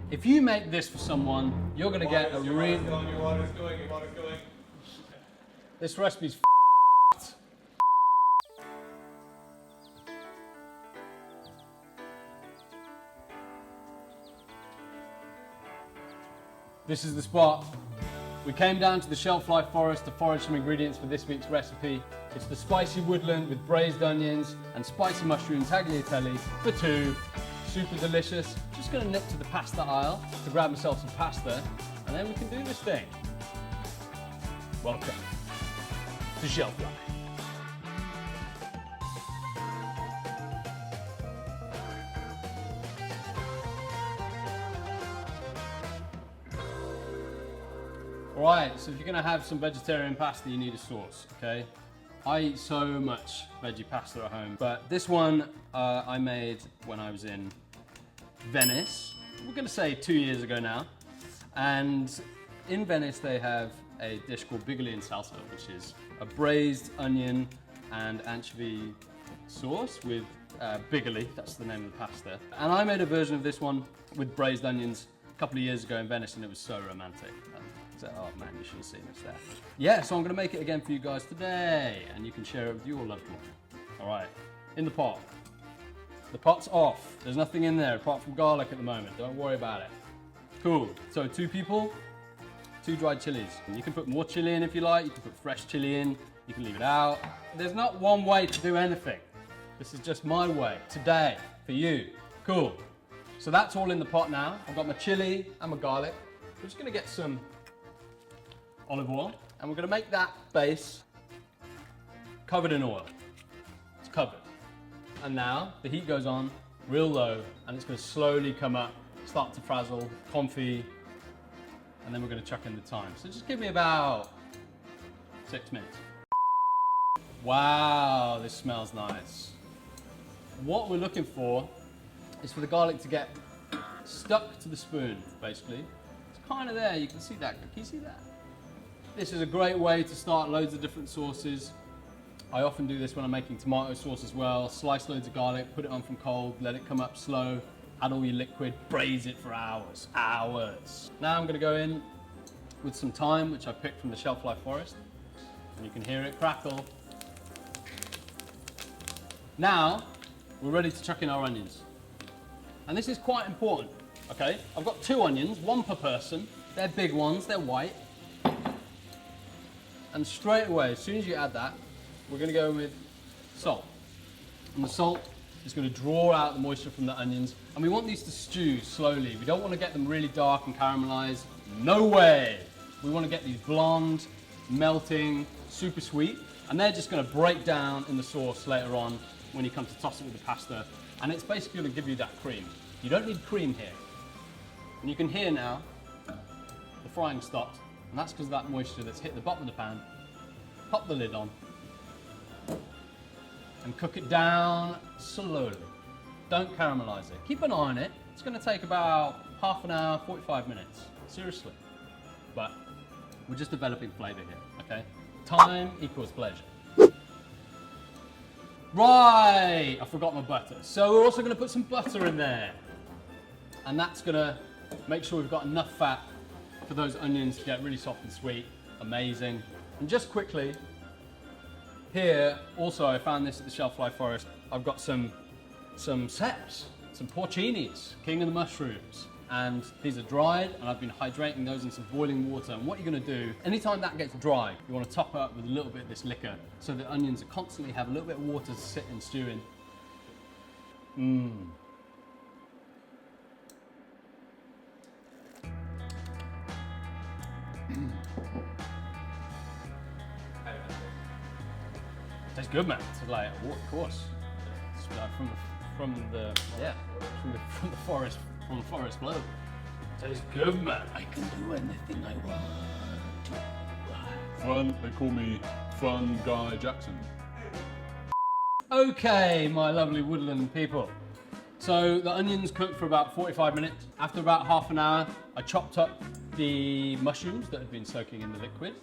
If you make this for someone, you're gonna get a real... Your water's going. This recipe's f***ed. This is the spot. We came down to the shelf life forest to forage some ingredients for this week's recipe. It's the spicy woodland with braised onions and spicy mushroom tagliatelle for two. Super delicious. Just gonna nip to the pasta aisle to grab myself some pasta, and then we can do this thing. Welcome to Shelf Life. Alright, so if you're going to have some vegetarian pasta, you need a sauce, okay? I eat so much veggie pasta at home, but this one I made when I was in Venice. We're going to say 2 years ago now. And in Venice they have a dish called Bigoli In Salsa, which is a braised onion and anchovy sauce with bigoli, that's the name of the pasta. And I made a version of this one with braised onions a couple of years ago in Venice, and it was so romantic. So, oh man, you should have seen this there. Yeah, so I'm gonna make it again for you guys today, and you can share it with your loved one. All right, in the pot. The pot's off. There's nothing in there apart from garlic at the moment. Don't worry about it. Cool, so 2 people, 2 dried chilies. You can put more chili in if you like, you can put fresh chili in, you can leave it out. There's not one way to do anything. This is just my way, today, for you. Cool. So that's all in the pot now. I've got my chili and my garlic. We're just gonna get some olive oil, and we're gonna make that base covered in oil. It's covered. And now the heat goes on real low, and it's gonna slowly come up, start to frazzle, confit, and then we're gonna chuck in the thyme. So just give me about 6 minutes. Wow, this smells nice. What we're looking for is for the garlic to get stuck to the spoon, basically. It's kind of there, you can see that. Can you see that? This is a great way to start loads of different sauces. I often do this when I'm making tomato sauce as well. Slice loads of garlic, put it on from cold, let it come up slow, add all your liquid, braise it for hours. Now I'm gonna go in with some thyme, which I picked from the shelf life forest. And you can hear it crackle. Now, we're ready to chuck in our onions. And this is quite important, okay? I've got 2 onions, 1 per person. They're big ones, they're white. And straight away, as soon as you add that, we're gonna go with salt. And the salt is gonna draw out the moisture from the onions. And we want these to stew slowly. We don't wanna get them really dark and caramelized. No way! We wanna get these blonde, melting, super sweet. And they're just gonna break down in the sauce later on when you come to toss it with the pasta. And it's basically gonna give you that cream. You don't need cream here. And you can hear now, the frying stopped. And that's because of that moisture that's hit the bottom of the pan. Pop the lid on and cook it down slowly. Don't caramelize it. Keep an eye on it. It's going to take about half an hour, 45 minutes. Seriously. But we're just developing flavor here, okay? Time equals pleasure. Right, I forgot my butter. So we're also going to put some butter in there. And that's going to make sure we've got enough fat for those onions to get really soft and sweet. Amazing. And just quickly, here also I found this at the Shelf Life Forest. I've got some ceps, some porcinis, king of the mushrooms. And these are dried, and I've been hydrating those in some boiling water. And what you're gonna do, anytime that gets dry, you wanna top it up with a little bit of this liquor so the onions constantly have a little bit of water to sit and stew in. Tastes good, man. It's like, of course. It's like from the forest below. Tastes good, man. I can do anything I want. Fun. They call me Fun Guy Jackson. Okay, my lovely woodland people. So the onions cooked for about 45 minutes. After about half an hour, I chopped up the mushrooms that had been soaking in the liquid,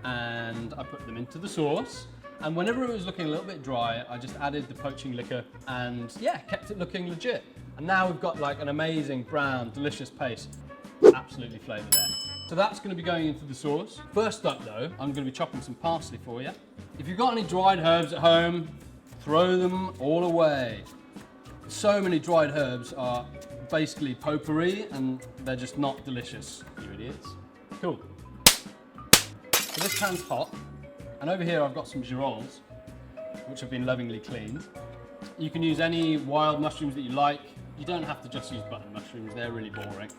and I put them into the sauce. And whenever it was looking a little bit dry, I just added the poaching liquor and yeah, kept it looking legit. And now we've got like an amazing brown, delicious paste. Absolutely flavoured there. So that's going to be going into the sauce. First up though, I'm going to be chopping some parsley for you. If you've got any dried herbs at home, throw them all away. So many dried herbs are basically potpourri and they're just not delicious, you idiots. Cool. So this pan's hot, and over here I've got some girolles, which have been lovingly cleaned. You can use any wild mushrooms that you like. You don't have to just use button mushrooms, they're really boring.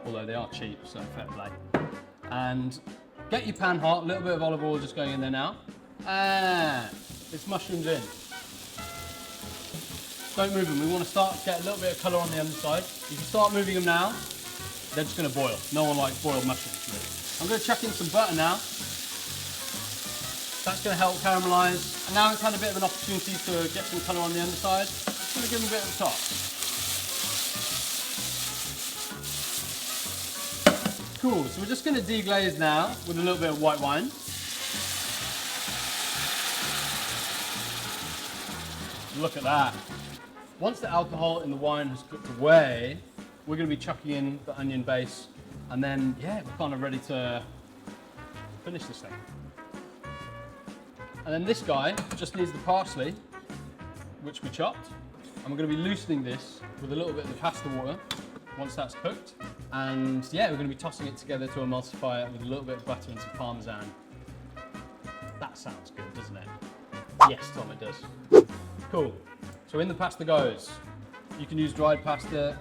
Although they are cheap, so fair play. And get your pan hot, a little bit of olive oil just going in there now. And it's mushrooms in. Don't move them, we want to start to get a little bit of colour on the underside. If you start moving them now, they're just going to boil. No one likes boiled mushrooms, really. I'm going to chuck in some butter now. That's going to help caramelise. And now it's had a bit of an opportunity to get some colour on the underside. Just going to give them a bit of a toss. Cool, so we're just going to deglaze now with a little bit of white wine. Look at that. Once the alcohol in the wine has cooked away, we're going to be chucking in the onion base, and then, yeah, we're kind of ready to finish this thing. And then this guy just needs the parsley, which we chopped, and we're going to be loosening this with a little bit of the pasta water once that's cooked. And yeah, we're going to be tossing it together to emulsify it with a little bit of butter and some parmesan. That sounds good, doesn't it? Yes, Tom, it does. Cool. So in the pasta goes. You can use dried pasta,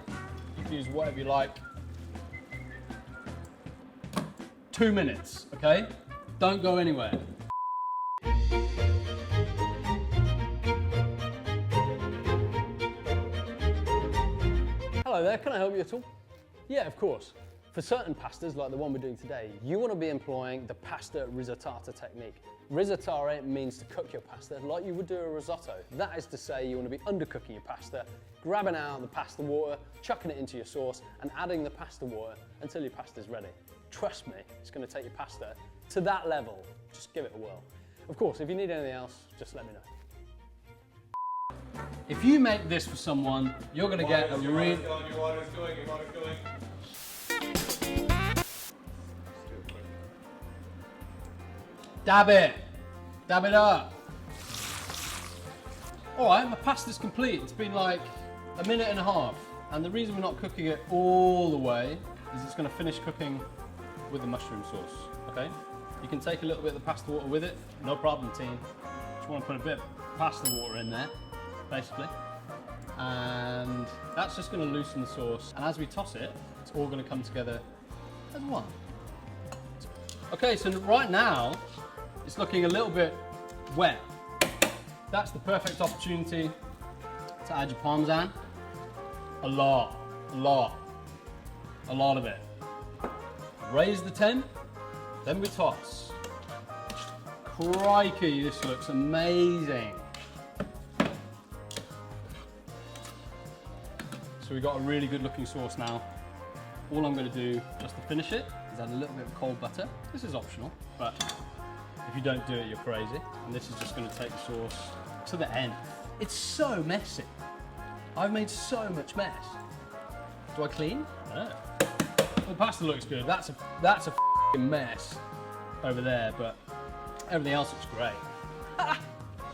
you can use whatever you like. 2 minutes, okay? Don't go anywhere. Hello there, can I help you at all? Yeah, of course. For certain pastas, like the one we're doing today, you want to be employing the pasta risotto technique. Risottare means to cook your pasta like you would do a risotto. That is to say, you want to be undercooking your pasta, grabbing out the pasta water, chucking it into your sauce, and adding the pasta water until your pasta's ready. Trust me, it's going to take your pasta to that level. Just give it a whirl. Of course, if you need anything else, just let me know. If you make this for someone, you're going to get a real... Your water's going. Dab it up. All right, my pasta's complete. It's been like a minute and a half. And the reason we're not cooking it all the way is it's going to finish cooking with the mushroom sauce, okay? You can take a little bit of the pasta water with it, no problem, team. Just want to put a bit of pasta water in there, basically. And that's just going to loosen the sauce. And as we toss it, it's all going to come together as one. Okay, so right now, it's looking a little bit wet. That's the perfect opportunity to add your parmesan. A lot of it. Raise the tin, then we toss. Crikey, this looks amazing. So we've got a really good looking sauce now. All I'm going to do just to finish it is add a little bit of cold butter. This is optional, but if you don't do it, you're crazy. And this is just going to take the sauce to the end. It's so messy. I've made so much mess. Do I clean? No. Well, pasta looks good. That's a f***ing mess over there, but everything else looks great.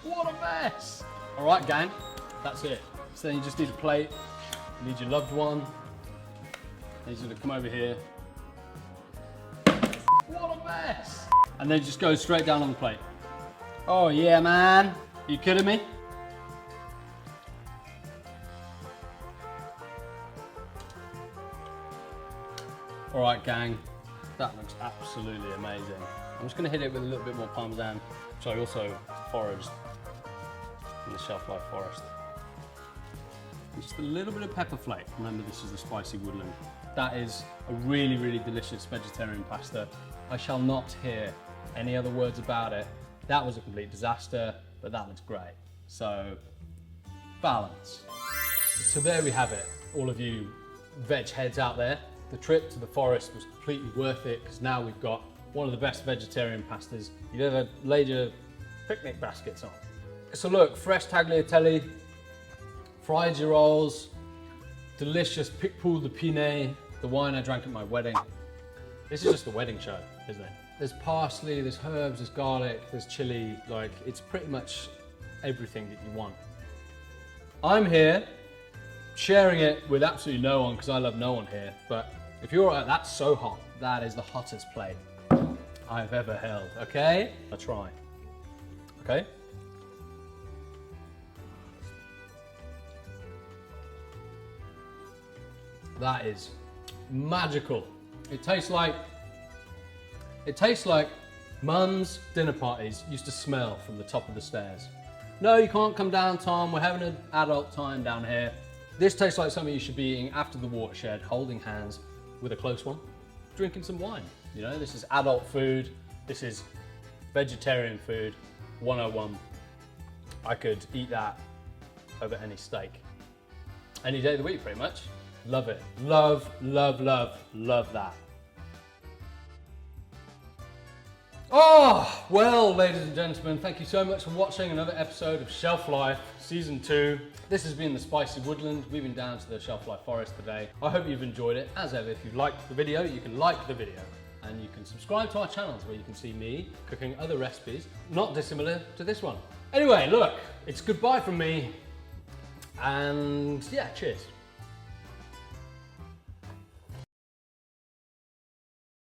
What a mess! All right, gang, that's it. So then you just need a plate. You need your loved one. I need you to come over here. What a mess! And then just go straight down on the plate. Oh yeah, man. Are you kidding me? All right, gang, that looks absolutely amazing. I'm just gonna hit it with a little bit more parmesan, which I also foraged in the shelf life forest. And just a little bit of pepper flake. Remember, this is the spicy woodland. That is a really, really delicious vegetarian pasta. I shall not hear any other words about it. That was a complete disaster, but that looks great. So, balance. So there we have it, all of you veg heads out there. The trip to the forest was completely worth it because now we've got one of the best vegetarian pastas you've ever laid your picnic baskets on. So look, fresh tagliatelle, fried girolles, delicious Picpoul de Pinet, the wine I drank at my wedding. This is just a wedding show, isn't it? There's parsley, there's herbs, there's garlic, there's chili. Like, it's pretty much everything that you want. I'm here sharing it with absolutely no one because I love no one here. But if you're that's so hot. That is the hottest plate I've ever held. Okay, I'll try. Okay. That is magical. It tastes like Mum's dinner parties used to smell from the top of the stairs. No, you can't come down, Tom. We're having an adult time down here. This tastes like something you should be eating after the watershed, holding hands with a close one, drinking some wine. You know, this is adult food. This is vegetarian food 101. I could eat that over any steak. Any day of the week, pretty much. Love it. Love, love, love, love that. Oh, well, ladies and gentlemen, thank you so much for watching another episode of Shelf Life Season 2. This has been the Spicy Woodland. We've been down to the Shelf Life Forest today. I hope you've enjoyed it. As ever, if you liked the video, you can like the video and you can subscribe to our channels where you can see me cooking other recipes not dissimilar to this one. Anyway, look, it's goodbye from me and yeah, cheers.